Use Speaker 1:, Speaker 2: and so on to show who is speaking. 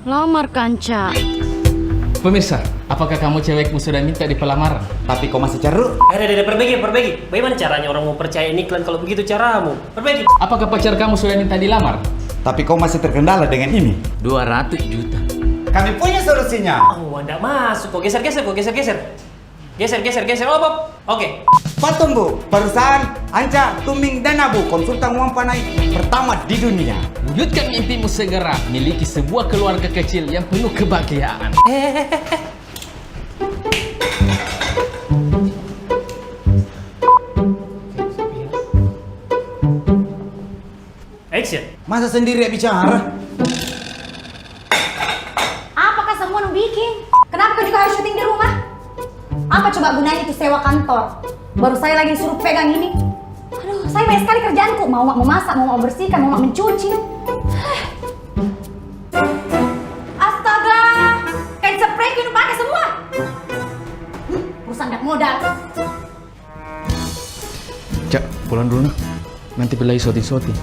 Speaker 1: Lamar Kanca.
Speaker 2: Pemirsa, apakah kamu cewekmu sudah minta di pelamaran?
Speaker 3: Tapi kau masih ceruk.
Speaker 4: Perbaiki. Bagaimana caranya orang mau percaya ini iklan kalau begitu caramu? Perbaiki.
Speaker 2: Apakah pacar kamu sudah minta dilamar?
Speaker 3: Tapi kau masih terkendala dengan ini.
Speaker 2: 200 juta.
Speaker 3: Kami punya solusinya.
Speaker 4: Oh, anda masuk. Kok geser. Geser. Oh, Bob. Oke.
Speaker 3: Patung Bu, perusahaan Anca, Tuming, dan Abu, konsultan uang panai pertama di dunia.
Speaker 2: Wujudkan mimpimu segera, miliki sebuah keluarga kecil yang penuh kebahagiaan.
Speaker 4: Action.
Speaker 3: Masa sendiri bicara?
Speaker 5: Apakah semua nu bikin? Kenapa kau juga harus syuting di rumah? Apa coba gunanya itu sewa kantor? Baru saya lagi suruh pegang ini. Aduh, saya banyak sekali kerjaanku. Mau memasak, mau bersihkan, mau mencuci. Astaga, kain spray itu pakai semua. Perusahaan gak modal.
Speaker 2: Cak, pulang dulu nak. Nanti belai soti-soti.